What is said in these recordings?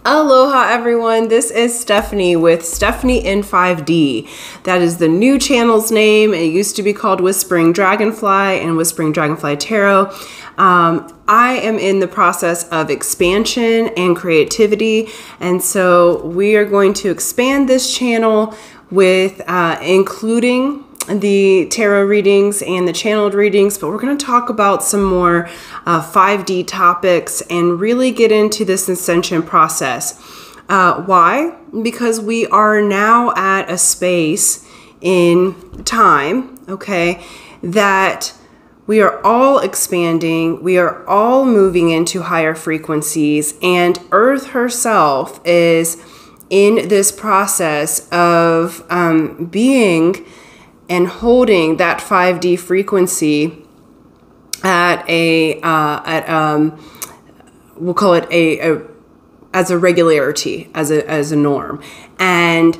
Aloha everyone, this is Stephanie with Stephanie in 5D. That is the new channel's name. It used to be called Whispering Dragonfly and Whispering Dragonfly Tarot. I am in the process of expansion and creativity, and so we are going to expand this channel with including the tarot readings and the channeled readings, but we're going to talk about some more 5D topics and really get into this ascension process. Why? Because we are now at a space in time, okay, that we are all expanding, we are all moving into higher frequencies, and Earth herself is in this process of being and holding that 5D frequency at we'll call it as a regularity, as a norm. And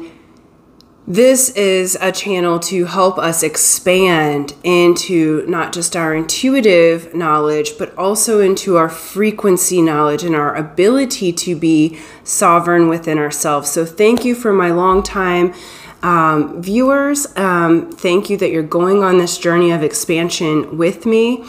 this is a channel to help us expand into not just our intuitive knowledge, but also into our frequency knowledge and our ability to be sovereign within ourselves. So thank you for my long time viewers. Thank you that you're going on this journey of expansion with me,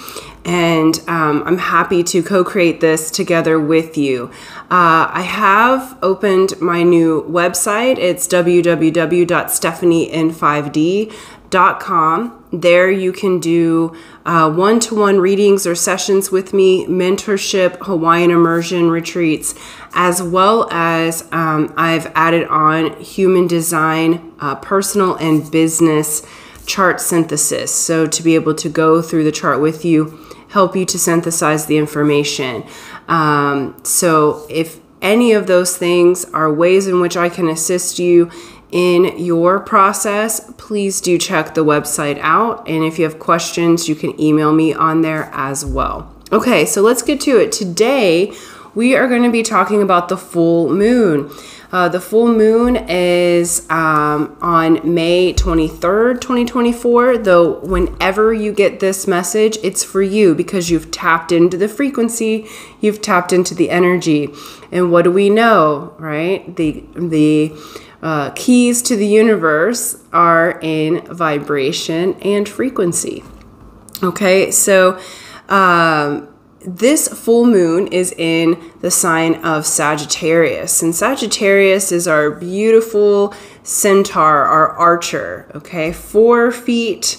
and I'm happy to co-create this together with you. I have opened my new website. It's www.stephanieinfived.com. There you can do one-to-one readings or sessions with me, mentorship, Hawaiian immersion retreats, as well as I've added on human design, personal and business chart synthesis. So to be able to go through the chart with you, help you to synthesize the information. So if any of those things are ways in which I can assist you in your process, please do check the website out. And if you have questions, you can email me on there as well. Okay, so let's get to it. Today, we are going to be talking about the full moon. The full moon is on May 23rd, 2024, though whenever you get this message, it's for you because you've tapped into the frequency, you've tapped into the energy. And what do we know, right? The keys to the universe are in vibration and frequency. Okay, so this full moon is in the sign of Sagittarius, and Sagittarius is our beautiful centaur, our archer, okay? 4 feet,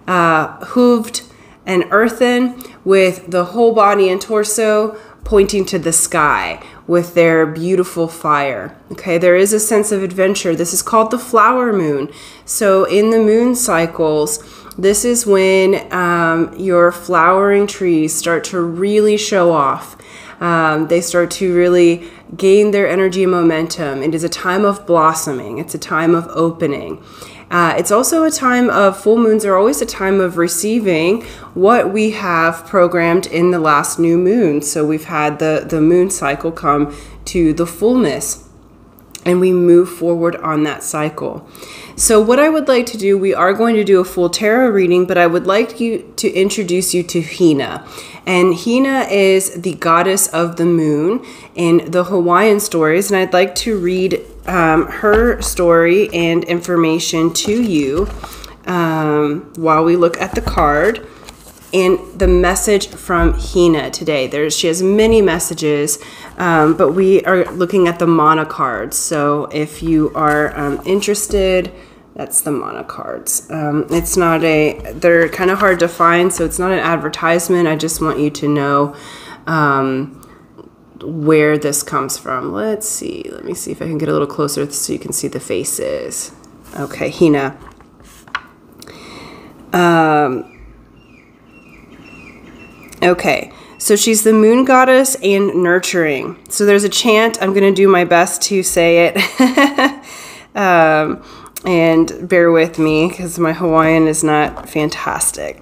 hooved and earthen, with the whole body and torso pointing to the sky with their beautiful fire. Okay, there is a sense of adventure. This is called the flower moon. So in the moon cycles, this is when your flowering trees start to really show off. They start to really gain their energy and momentum. It is a time of blossoming. It's a time of opening. It's also a time of, full moons are always a time of receiving what we have programmed in the last new moon. So we've had the moon cycle come to the fullness, and we move forward on that cycle. So what I would like to do, we are going to do a full tarot reading, but I would like to introduce you to Hina. And Hina is the goddess of the moon in the Hawaiian stories, and I'd like to read her story and information to you while we look at the card and the message from Hina today. She has many messages, but we are looking at the mana cards. So if you are interested, that's the mana cards. It's not they're kind of hard to find, so it's not an advertisement. I just want you to know where this comes from. Let's see. Let me see if I can get a little closer so you can see the faces. Okay, Hina. Okay, so she's the moon goddess and nurturing. So there's a chant. I'm going to do my best to say it. And bear with me because my Hawaiian is not fantastic.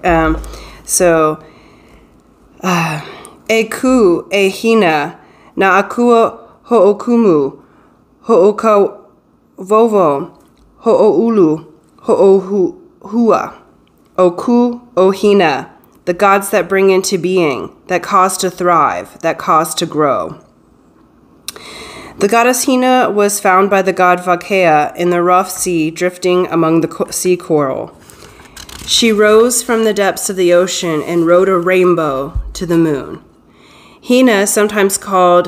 E ku e hina na akua ho'okumu ho'oka vovo ho'oulu ho'ohua oku o hina, the gods that bring into being, that cause to thrive, that cause to grow. The goddess Hina was found by the god Vakea in the rough sea, drifting among the sea coral. She rose from the depths of the ocean and rode a rainbow to the moon. Hina, sometimes called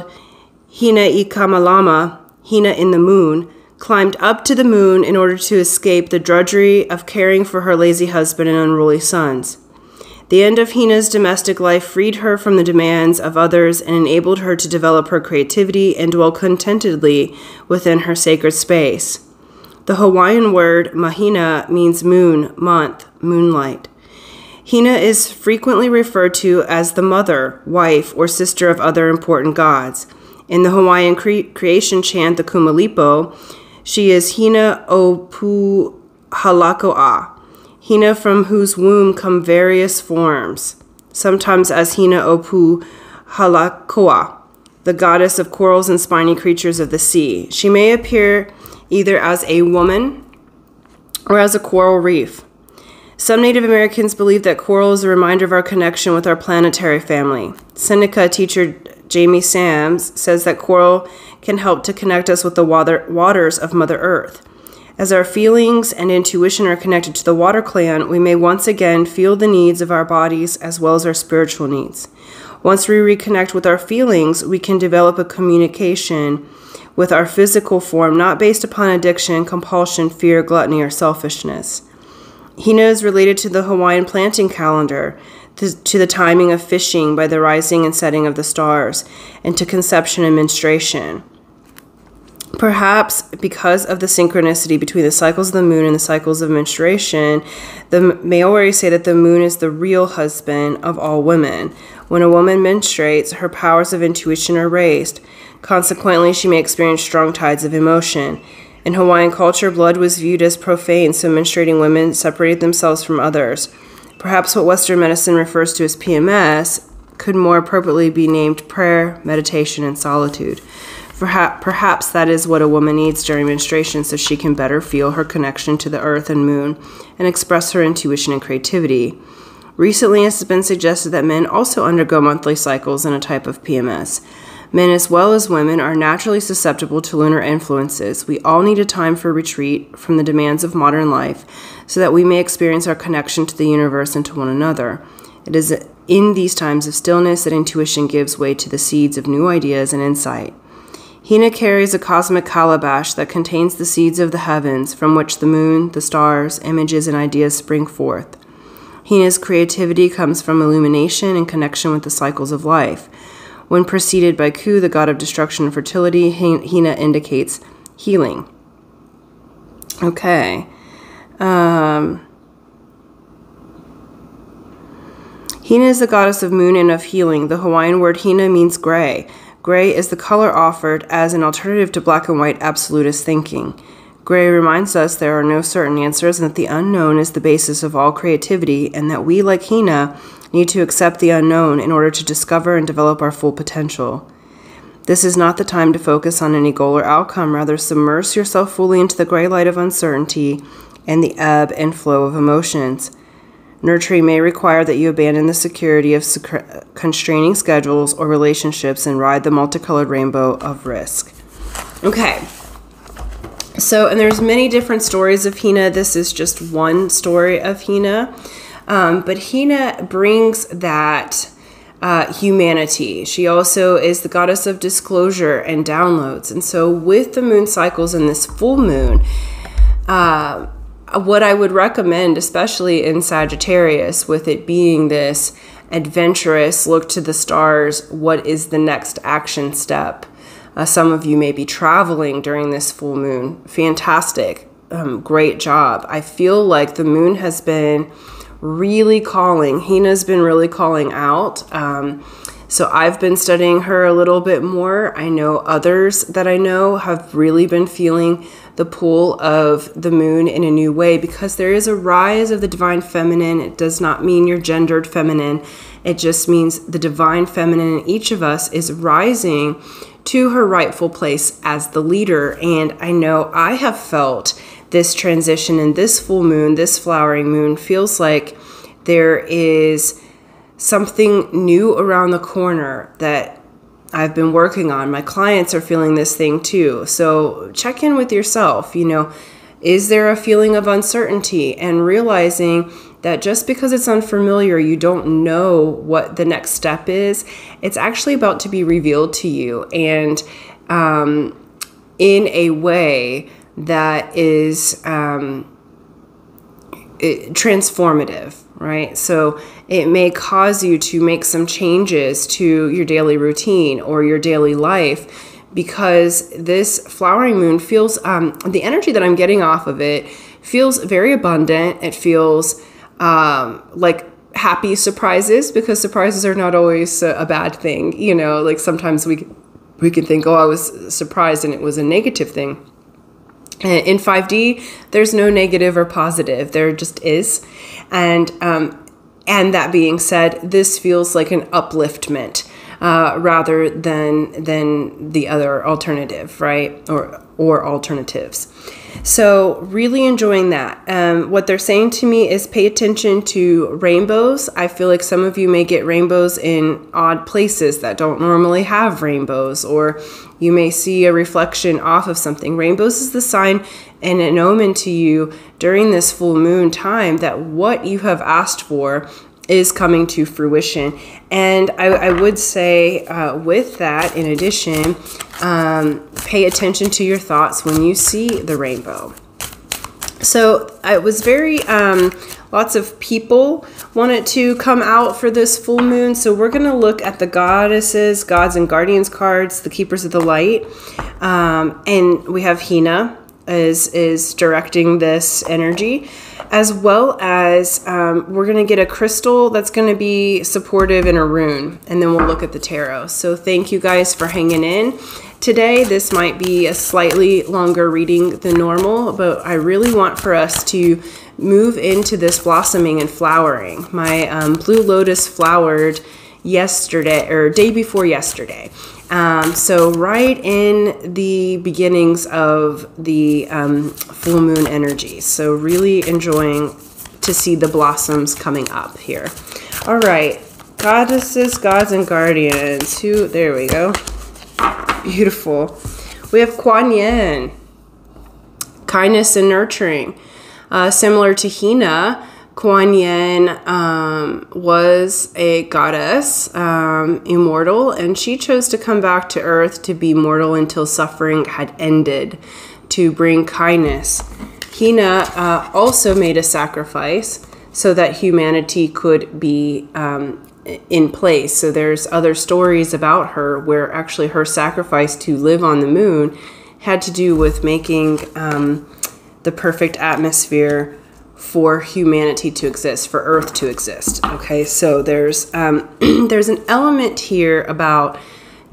Hina Ikamalama, Hina in the moon, climbed up to the moon in order to escape the drudgery of caring for her lazy husband and unruly sons. The end of Hina's domestic life freed her from the demands of others and enabled her to develop her creativity and dwell contentedly within her sacred space. The Hawaiian word mahina means moon, month, moonlight. Hina is frequently referred to as the mother, wife, or sister of other important gods. In the Hawaiian creation chant, the Kumalipo, she is Hina o Pu Halako'a, Hina from whose womb come various forms, sometimes as Hina o Pu Halako'a, the goddess of corals and spiny creatures of the sea. She may appear either as a woman or as a coral reef. Some Native Americans believe that coral is a reminder of our connection with our planetary family. Seneca teacher Jamie Sams says that coral can help to connect us with the waters of Mother Earth. As our feelings and intuition are connected to the water clan, we may once again feel the needs of our bodies as well as our spiritual needs. Once we reconnect with our feelings, we can develop a communication with our physical form, not based upon addiction, compulsion, fear, gluttony, or selfishness. Hina is related to the Hawaiian planting calendar, to the timing of fishing by the rising and setting of the stars, and to conception and menstruation. Perhaps because of the synchronicity between the cycles of the moon and the cycles of menstruation, the Maori say that the moon is the real husband of all women. When a woman menstruates, her powers of intuition are raised. Consequently, she may experience strong tides of emotion. In Hawaiian culture, blood was viewed as profane, so menstruating women separated themselves from others. Perhaps what Western medicine refers to as PMS could more appropriately be named prayer, meditation, and solitude. Perhaps that is what a woman needs during menstruation so she can better feel her connection to the earth and moon and express her intuition and creativity. Recently, it has been suggested that men also undergo monthly cycles in a type of PMS. Men as well as women are naturally susceptible to lunar influences. We all need a time for retreat from the demands of modern life so that we may experience our connection to the universe and to one another. It is in these times of stillness that intuition gives way to the seeds of new ideas and insight. Hina carries a cosmic calabash that contains the seeds of the heavens from which the moon, the stars, images, and ideas spring forth. Hina's creativity comes from illumination and connection with the cycles of life. When preceded by Ku, the god of destruction and fertility, Hina indicates healing. Okay. Hina is the goddess of moon and of healing. The Hawaiian word Hina means gray. Gray is the color offered as an alternative to black and white absolutist thinking. Gray reminds us there are no certain answers and that the unknown is the basis of all creativity, and that we, like Hina, need to accept the unknown in order to discover and develop our full potential. This is not the time to focus on any goal or outcome. Rather, submerge yourself fully into the gray light of uncertainty and the ebb and flow of emotions. Nurturing may require that you abandon the security of constraining schedules or relationships and ride the multicolored rainbow of risk. Okay. So, and there's many different stories of Hina. This is just one story of Hina. But Hina brings that humanity. She also is the goddess of disclosure and downloads. And so with the moon cycles and this full moon, what I would recommend, especially in Sagittarius, with it being this adventurous look to the stars, what is the next action step? Some of you may be traveling during this full moon. Fantastic. Great job. I feel like the moon has been really calling. Hina's been really calling out. So I've been studying her a little bit more. I know others that I know have really been feeling the pull of the moon in a new way, because there is a rise of the divine feminine. It does not mean you're gendered feminine. It just means the divine feminine in each of us is rising to her rightful place as the leader. And I know I have felt this transition, and this full moon, this flowering moon, feels like there is something new around the corner that I've been working on. My clients are feeling this thing too. So check in with yourself. You know, is there a feeling of uncertainty, and realizing that just because it's unfamiliar, you don't know what the next step is. It's actually about to be revealed to you, and in a way that is transformative, right? So it may cause you to make some changes to your daily routine or your daily life, because this flowering moon feels, the energy that I'm getting off of it feels very abundant. It feels like happy surprises, because surprises are not always a bad thing. You know, like sometimes we can think, oh, I was surprised and it was a negative thing. In 5D, there's no negative or positive. There just is. And that being said, this feels like an upliftment rather than the other alternative, right? Or alternatives. So really enjoying that. What they're saying to me is pay attention to rainbows. I feel like some of you may get rainbows in odd places that don't normally have rainbows, or you may see a reflection off of something. Rainbows is the sign and an omen to you during this full moon time that what you have asked for is coming to fruition. And I would say with that, in addition, pay attention to your thoughts when you see the rainbow. So it was very, lots of people wanted to come out for this full moon. So we're going to look at the goddesses, gods and guardians cards, the keepers of the light. And we have Hina is directing this energy, as well as we're going to get a crystal that's going to be supportive in a rune, and then we'll look at the tarot. So thank you guys for hanging in. Today, this might be a slightly longer reading than normal, but I really want for us to move into this blossoming and flowering. My blue lotus flowered yesterday, or day before yesterday. So right in the beginnings of the full moon energy. So really enjoying to see the blossoms coming up here. All right, goddesses, gods, and guardians. There we go. Beautiful. We have Kuan Yin, kindness and nurturing. Similar to Hina, Kuan Yin was a goddess, immortal, and she chose to come back to earth to be mortal until suffering had ended, to bring kindness. Hina also made a sacrifice so that humanity could be in place. So there's other stories about her where actually her sacrifice to live on the moon had to do with making the perfect atmosphere for humanity to exist, for Earth to exist. Okay, so there's an element here about,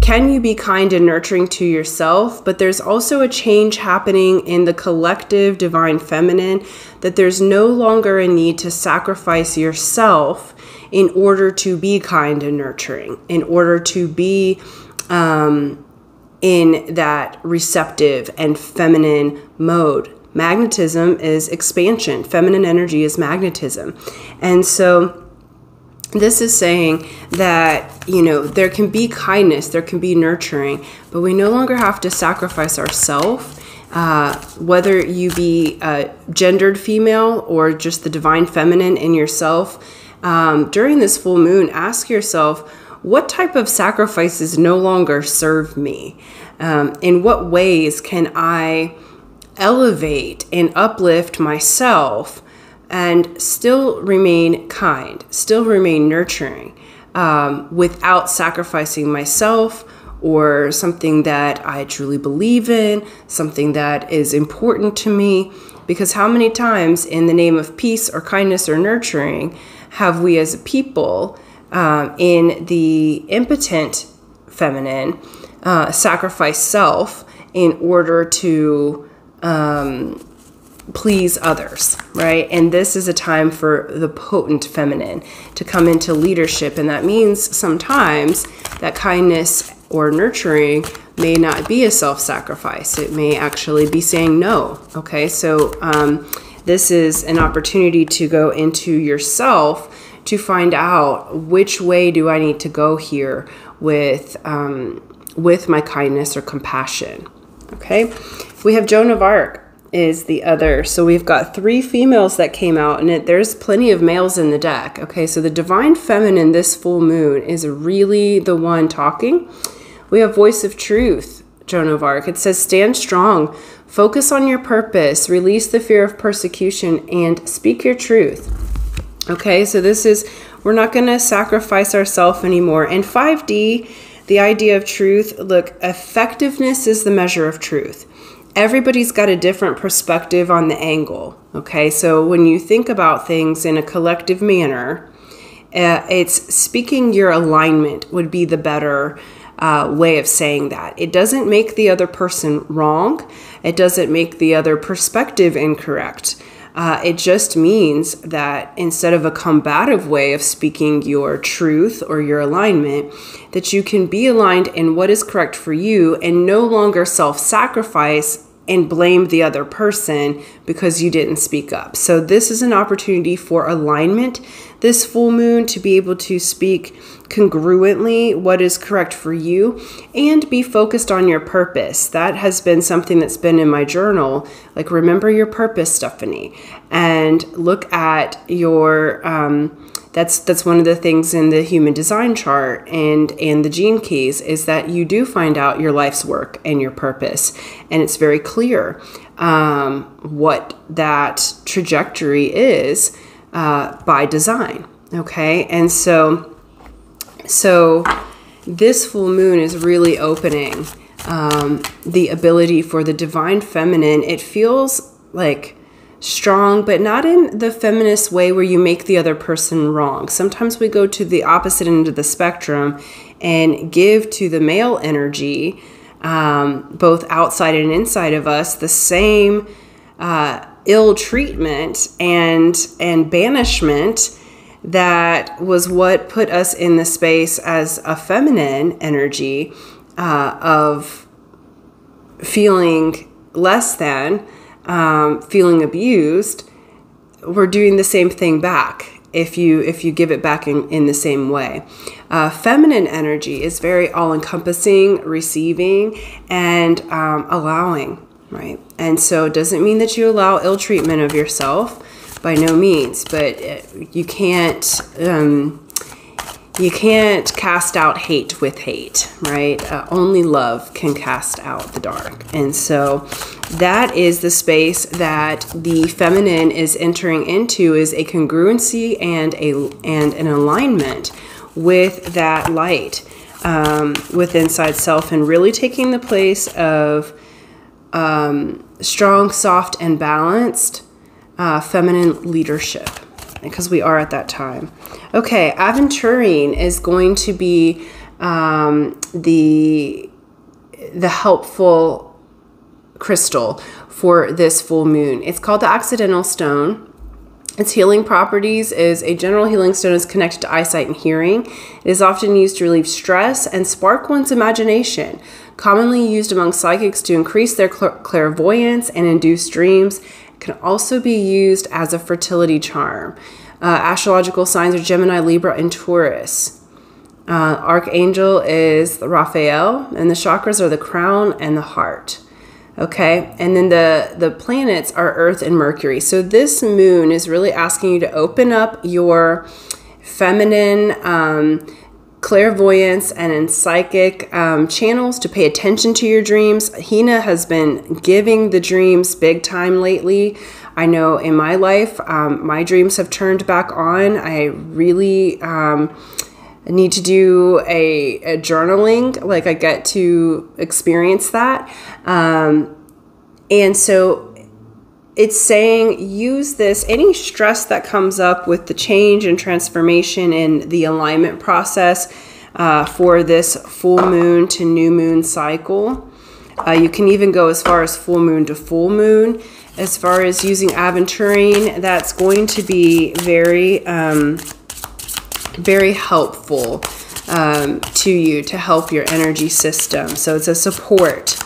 can you be kind and nurturing to yourself? But there's also a change happening in the collective divine feminine, that there's no longer a need to sacrifice yourself in order to be kind and nurturing, in order to be in that receptive and feminine mode. Magnetism is expansion. Feminine energy is magnetism. And so this is saying that, you know, there can be kindness, there can be nurturing, but we no longer have to sacrifice ourselves. Whether you be gendered female or just the divine feminine in yourself, during this full moon, ask yourself, what type of sacrifices no longer serve me? In what ways can I elevate and uplift myself and still remain kind, still remain nurturing, without sacrificing myself or something that I truly believe in, something that is important to me? Because how many times in the name of peace or kindness or nurturing have we as a people in the impotent feminine sacrifice self in order to please others, right? And this is a time for the potent feminine to come into leadership. And that means sometimes that kindness or nurturing may not be a self-sacrifice. It may actually be saying no. Okay, so this is an opportunity to go into yourself, to find out which way do I need to go here with my kindness or compassion. Okay, we have Joan of Arc is the other. So we've got 3 females that came out, and there's plenty of males in the deck. Okay, so the divine feminine this full moon is really the one talking. We have Voice of Truth, Joan of Arc. It says, stand strong, focus on your purpose, release the fear of persecution, and speak your truth. Okay, so this is, we're not going to sacrifice ourselves anymore. And 5D, the idea of truth, look, effectiveness is the measure of truth. Everybody's got a different perspective on the angle. Okay, so when you think about things in a collective manner, it's speaking your alignment would be the better way of saying that. It doesn't make the other person wrong. It doesn't make the other perspective incorrect. It just means that instead of a combative way of speaking your truth or your alignment, that you can be aligned in what is correct for you and no longer self-sacrifice and blame the other person because you didn't speak up. So this is an opportunity for alignment this full moon, to be able to speak congruently what is correct for you and be focused on your purpose. That has been something that's been in my journal. Like, remember your purpose, Stephanie, and look at your that's one of the things in the human design chart and the gene keys, is that you do find out your life's work and your purpose, and it's very clear what that trajectory is by design. Okay, and so this full moon is really opening the ability for the divine feminine. It feels like strong, but not in the feminist way where you make the other person wrong. Sometimes we go to the opposite end of the spectrum and give to the male energy, both outside and inside of us, the same ill treatment and banishment that was what put us in the space as a feminine energy of feeling less than, feeling abused. We're doing the same thing back if you give it back in the same way. Feminine energy is very all-encompassing, receiving, and allowing. Right. And so it doesn't mean that you allow ill treatment of yourself, by no means, but you can't cast out hate with hate, right? Only love can cast out the dark. And so that is the space that the feminine is entering into, is a congruency and an alignment with that light with inside self, and really taking the place of strong, soft, and balanced feminine leadership, because we are at that time. Okay, aventurine is going to be the helpful crystal for this full moon. It's called the accidental stone. Its healing properties is a general healing stone is connected to eyesight and hearing. It is often used to relieve stress and spark one's imagination. Commonly used among psychics to increase their clairvoyance and induce dreams. It can also be used as a fertility charm. Astrological signs are Gemini, Libra, and Taurus. Archangel is Raphael, and the chakras are the crown and the heart. Okay, and then the planets are Earth and Mercury. So this moon is really asking you to open up your feminine clairvoyance and in psychic channels, to pay attention to your dreams. Hina has been giving the dreams big time lately. I know in my life, my dreams have turned back on. I really need to do a journaling, like I get to experience that. And so it's saying, use this, any stress that comes up with the change and transformation in the alignment process for this full moon to new moon cycle. You can even go as far as full moon to full moon. As far as using aventurine, that's going to be very, very helpful to you, to help your energy system. So it's a support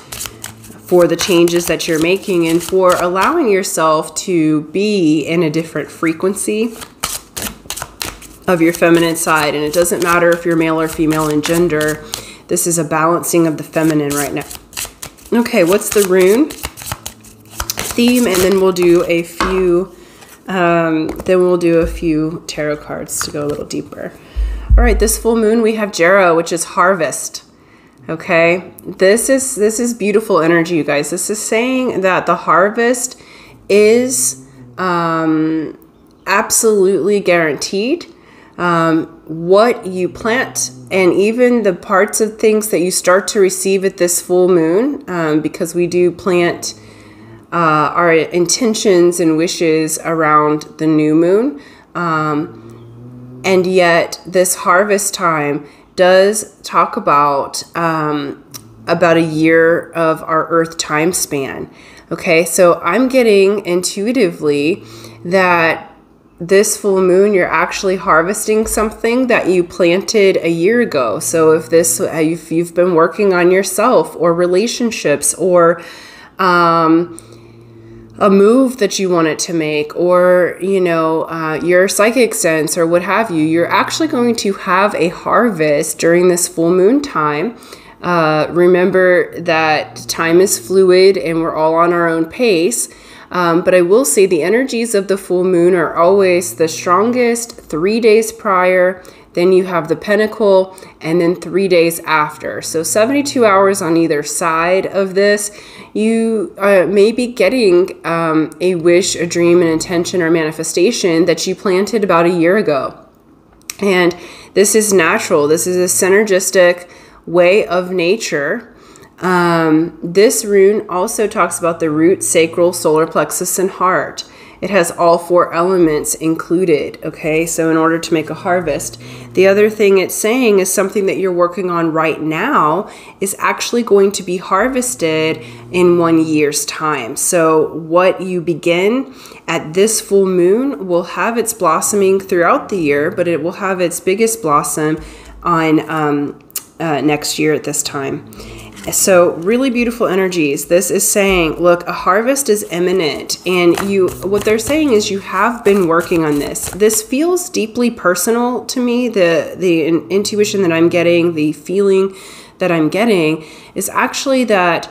for the changes that you're making and for allowing yourself to be in a different frequency of your feminine side. And it doesn't matter if you're male or female in gender. This is a balancing of the feminine right now. Okay, what's the rune theme? And then we'll do a few tarot cards to go a little deeper. All right, this full moon we have Jera, which is harvest. Okay, this is beautiful energy, you guys. This is saying that the harvest is absolutely guaranteed. What you plant and even the parts of things that you start to receive at this full moon, because we do plant our intentions and wishes around the new moon. And yet this harvest time does talk about a year of our Earth time span. Okay, so I'm getting intuitively that this full moon, you're actually harvesting something that you planted a year ago. So if you've been working on yourself or relationships or a move that you wanted to make, or, you know, your psychic sense or what have you, you're actually going to have a harvest during this full moon time. Remember that time is fluid and we're all on our own pace. But I will say the energies of the full moon are always the strongest 3 days prior. Then you have the pentacle, and then 3 days after. So 72 hours on either side of this. You may be getting a wish, a dream, an intention, or manifestation that you planted about a year ago. And this is natural. This is a synergistic way of nature. This rune also talks about the root, sacral, solar plexus, and heart. It has all 4 elements included, okay? So in order to make a harvest. The other thing it's saying is something that you're working on right now is actually going to be harvested in 1 year's time. So what you begin at this full moon will have its blossoming throughout the year, but it will have its biggest blossom on next year at this time. So really beautiful energies. This is saying, look, a harvest is imminent, and what they're saying is you have been working on this. This feels deeply personal to me. The intuition that I'm getting, the feeling that I'm getting is actually that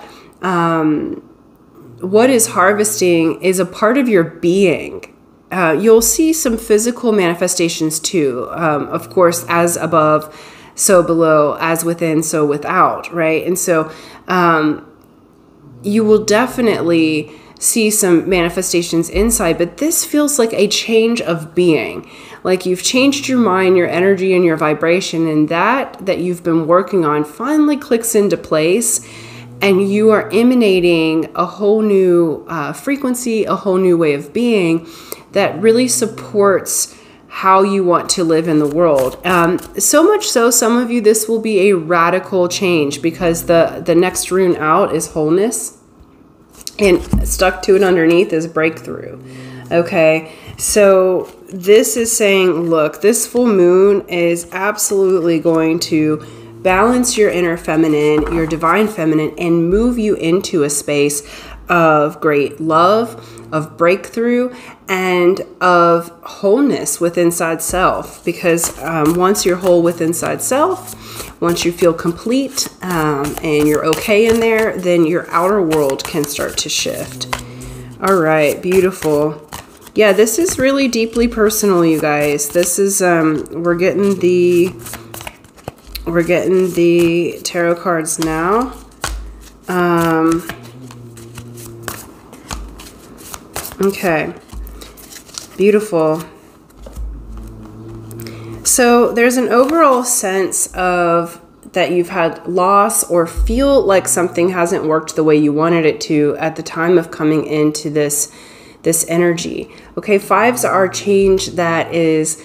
what is harvesting is a part of your being. You'll see some physical manifestations too. Of course, as above, so below, as within, so without, right? And so you will definitely see some manifestations inside, but this feels like a change of being. Like you've changed your mind, your energy, and your vibration, and that you've been working on finally clicks into place, and you are emanating a whole new frequency, a whole new way of being that really supports how you want to live in the world. So much so, some of you, this will be a radical change because the next rune out is wholeness, and stuck to it underneath is breakthrough. Okay, so this is saying, look, this full moon is absolutely going to balance your inner feminine, your divine feminine, and move you into a space of great love, of breakthrough, and of wholeness with inside self. Because once you're whole with inside self, once you feel complete and you're okay in there, then your outer world can start to shift. All right, beautiful. Yeah, this is really deeply personal, you guys. This is we're getting the tarot cards now. Okay, beautiful. So there's an overall sense of that you've had loss or feel like something hasn't worked the way you wanted it to at the time of coming into this energy. Okay, 5s are change that is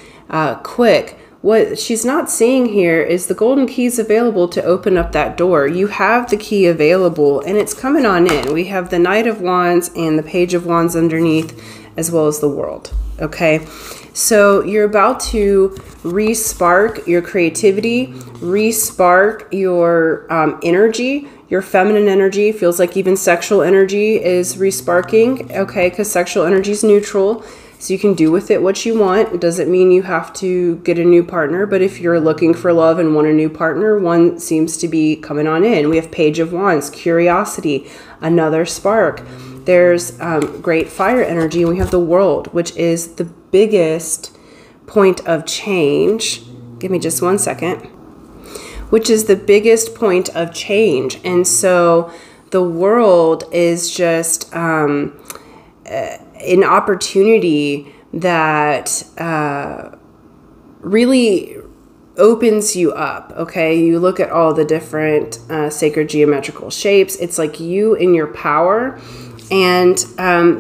quick. What she's not seeing here is the golden keys available to open up that door. You have the key available and it's coming on in. We have the Knight of Wands and the Page of Wands underneath, as well as the World. Okay, so you're about to re-spark your creativity, re-spark your energy. Your feminine energy feels like even sexual energy is re-sparking. Okay, because sexual energy is neutral. So you can do with it what you want. It doesn't mean you have to get a new partner, but if you're looking for love and want a new partner, one seems to be coming on in. We have Page of Wands, curiosity, another spark. There's great fire energy, and we have the World, which is the biggest point of change. Give me just 1 second. Which is the biggest point of change. And so the World is just an opportunity that really opens you up, okay? You look at all the different sacred geometrical shapes. It's like you in your power. And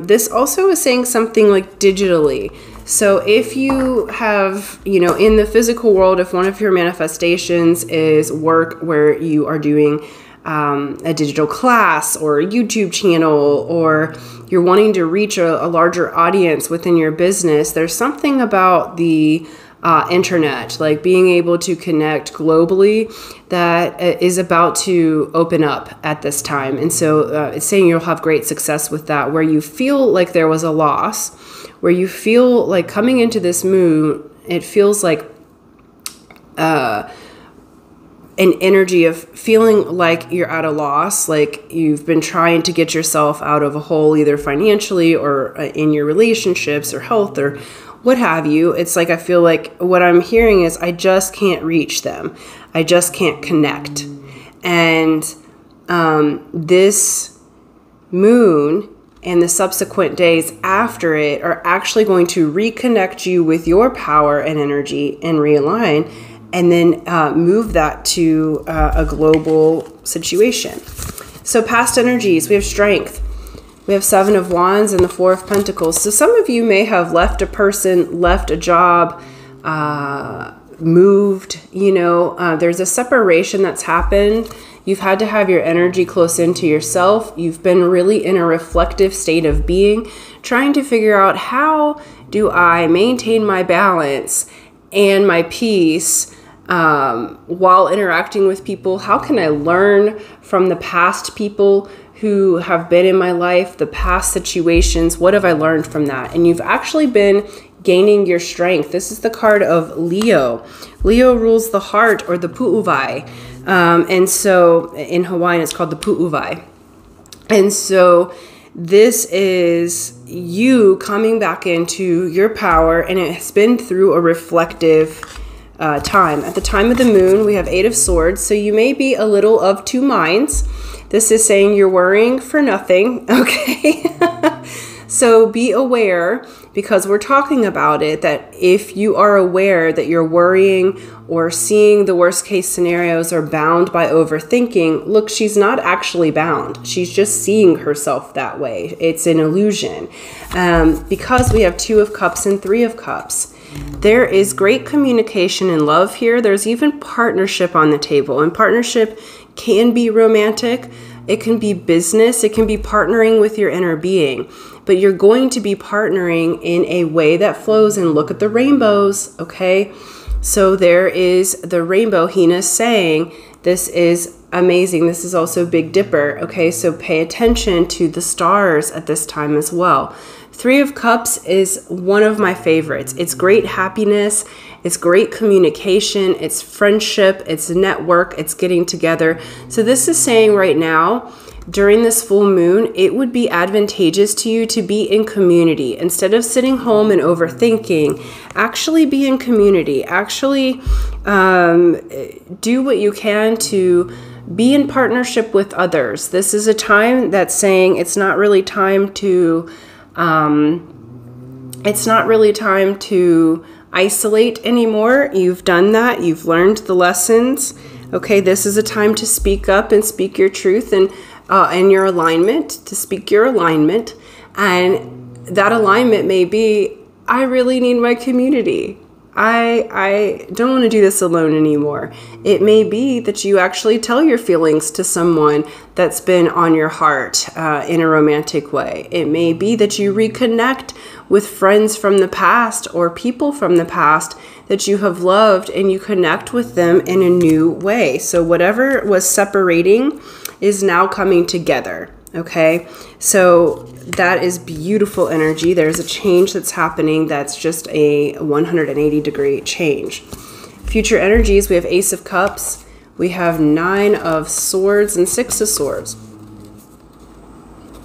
this also is saying something like digitally. So if you have, you know, in the physical world, if one of your manifestations is work where you are doing a digital class or a YouTube channel, or you're wanting to reach a larger audience within your business, there's something about the internet, like being able to connect globally, that is about to open up at this time. And so it's saying you'll have great success with that, where you feel like there was a loss, where you feel like coming into this moon, it feels like an energy of feeling like you're at a loss, like you've been trying to get yourself out of a hole, either financially or in your relationships or health or what have you. It's like, I feel like what I'm hearing is I just can't reach them. I just can't connect. And this moon and the subsequent days after it are actually going to reconnect you with your power and energy and realign, and then move that to a global situation. So past energies, we have Strength. We have Seven of Wands and the Four of Pentacles. So some of you may have left a person, left a job, moved, you know, there's a separation that's happened. You've had to have your energy close into yourself. You've been really in a reflective state of being, trying to figure out, how do I maintain my balance and my peace while interacting with people? How can I learn from the past people who have been in my life, the past situations? What have I learned from that? And you've actually been gaining your strength. This is the card of Leo. Leo rules the heart, or the pu'uvai. And so in Hawaiian, it's called the pu'uvai. And so this is you coming back into your power, and it has been through a reflective time. At the time of the moon, we have Eight of Swords. So you may be a little of two minds. This is saying you're worrying for nothing, okay? So be aware, because we're talking about it, that if you are aware that you're worrying or seeing the worst case scenarios or bound by overthinking, look, she's not actually bound. She's just seeing herself that way. It's an illusion. Because we have Two of Cups and Three of Cups. There is great communication and love here. There's even partnership on the table, and partnership can be romantic. It can be business. It can be partnering with your inner being. But you're going to be partnering in a way that flows, and look at the rainbows, okay? So there is the rainbow. Hina's saying this is amazing. This is also Big Dipper, okay? So pay attention to the stars at this time as well. Three of Cups is one of my favorites. It's great happiness. It's great communication. It's friendship. It's network. It's getting together. So this is saying right now, during this full moon, it would be advantageous to you to be in community. Instead of sitting home and overthinking, actually be in community. Actually do what you can to be in partnership with others. This is a time that's saying it's not really time to isolate anymore. You've done that. You've learned the lessons. Okay, this is a time to speak up and speak your truth, and your alignment, to speak your alignment. And that alignment may be, I really need my community. I don't want to do this alone anymore. It may be that you actually tell your feelings to someone that's been on your heart in a romantic way. It may be that you reconnect with friends from the past or people from the past that you have loved, and you connect with them in a new way. So whatever was separating is now coming together. Okay, so that is beautiful energy. There's a change that's happening that's just a 180-degree change. Future energies, we have Ace of Cups, we have 9 of Swords and 6 of Swords.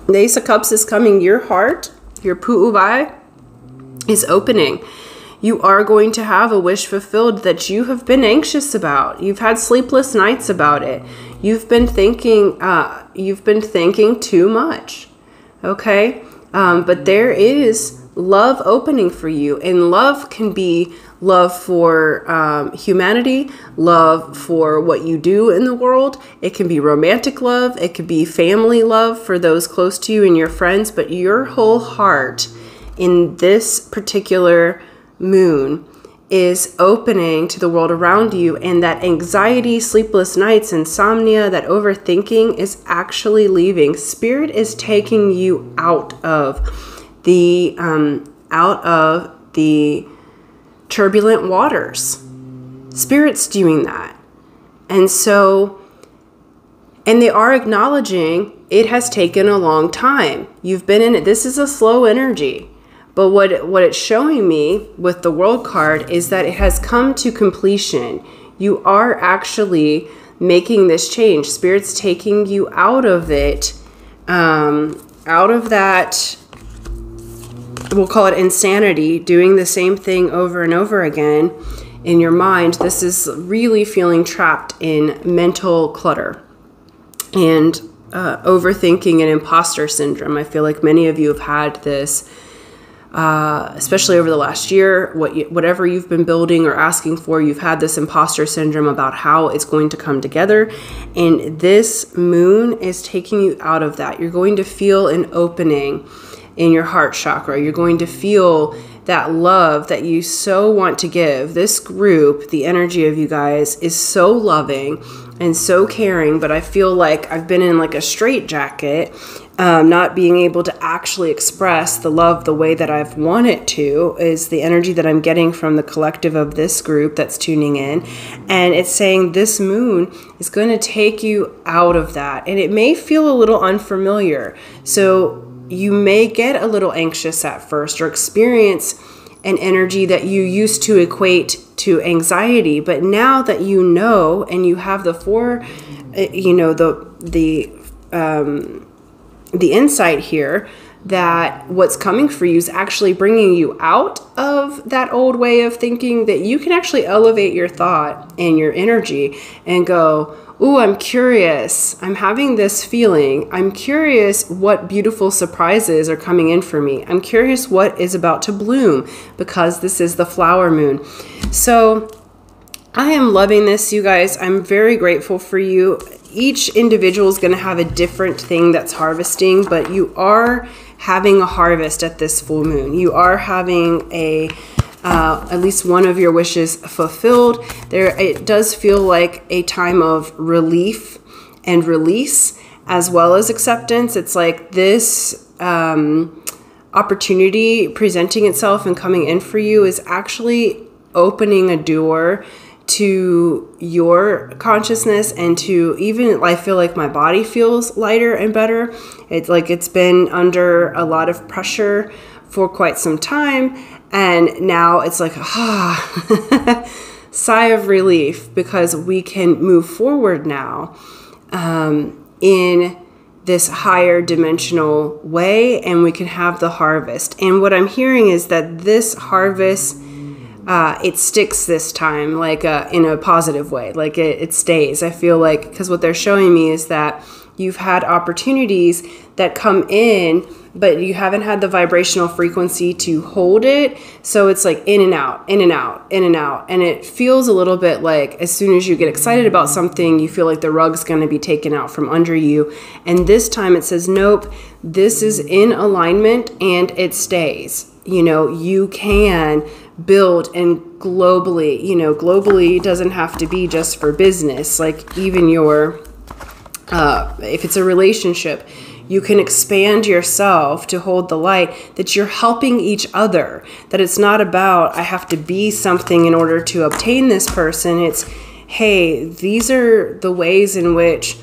The Ace of Cups is coming. Your heart, your pu'uwai, is opening. You are going to have a wish fulfilled that you have been anxious about. You've had sleepless nights about it. You've been thinking too much. Okay? But there is love opening for you. And love can be love for humanity, love for what you do in the world. It can be romantic love. It could be family love for those close to you and your friends. But your whole heart in this particular moon is opening to the world around you, and that anxiety, sleepless nights, insomnia, that overthinking is actually leaving. Spirit is taking you out of the turbulent waters. Spirit's doing that. And so, and they are acknowledging it has taken a long time. You've been in it. This is a slow energy. But what it's showing me with the World card is that it has come to completion. You are actually making this change. Spirit's taking you out of it, out of that, we'll call it insanity, doing the same thing over and over again in your mind. This is really feeling trapped in mental clutter and overthinking and imposter syndrome. I feel like many of you have had this, especially over the last year. Whatever you've been building or asking for, you've had this imposter syndrome about how it's going to come together. And this moon is taking you out of that. You're going to feel an opening in your heart chakra. You're going to feel that love that you so want to give. This group, the energy of you guys is so loving and so caring, but I feel like I've been in like a straitjacket, not being able to actually express the love the way that I've wanted to, is the energy that I'm getting from the collective of this group that's tuning in. And it's saying this moon is going to take you out of that. And it may feel a little unfamiliar. So you may get a little anxious at first or experience an energy that you used to equate to anxiety. But now that you know, and you have the insight here that what's coming for you is actually bringing you out of that old way of thinking, that you can actually elevate your thought and your energy and go, ooh, I'm curious. I'm having this feeling. I'm curious what beautiful surprises are coming in for me. I'm curious what is about to bloom, because this is the flower moon. So I am loving this, you guys. I'm very grateful for you. Each individual is going to have a different thing that's harvesting, but you are having a harvest at this full moon. You are having at least one of your wishes fulfilled. It does feel like a time of relief and release, as well as acceptance. It's like this opportunity presenting itself and coming in for you is actually opening a door to your consciousness, and to even, I feel like my body feels lighter and better. It's like it's been under a lot of pressure for quite some time, and now it's like sigh of relief, because we can move forward now in this higher dimensional way, and we can have the harvest. And what I'm hearing is that this harvest, it sticks this time, like in a positive way, like it stays. I feel like, because what they're showing me is that you've had opportunities that come in, but you haven't had the vibrational frequency to hold it. So it's like in and out, in and out, in and out. And it feels a little bit like as soon as you get excited about something, you feel like the rug's going to be taken out from under you. And this time it says, nope, this is in alignment and it stays. You know, you can build, and globally, globally doesn't have to be just for business. Like even your, if it's a relationship, you can expand yourself to hold the light, that you're helping each other, that it's not about, I have to be something in order to obtain this person. It's, hey, these are the ways in which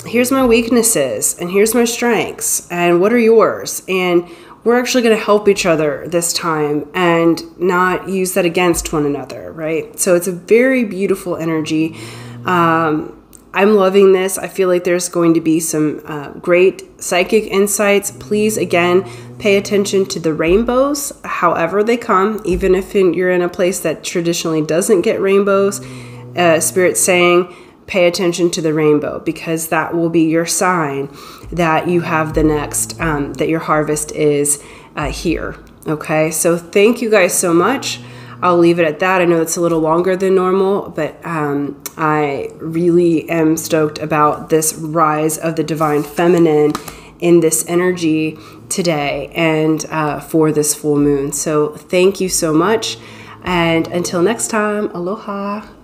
here's my weaknesses and here's my strengths and what are yours, and we're actually going to help each other this time and not use that against one another, right? So it's a very beautiful energy. I'm loving this. I feel like there's going to be some great psychic insights. Please, again, pay attention to the rainbows, however they come, even if you're in a place that traditionally doesn't get rainbows. Spirit's saying, pay attention to the rainbow, because that will be your sign that you have the next, that your harvest is here. Okay, so thank you guys so much. I'll leave it at that. I know it's a little longer than normal, but I really am stoked about this rise of the divine feminine in this energy today and for this full moon. So thank you so much. And until next time, aloha.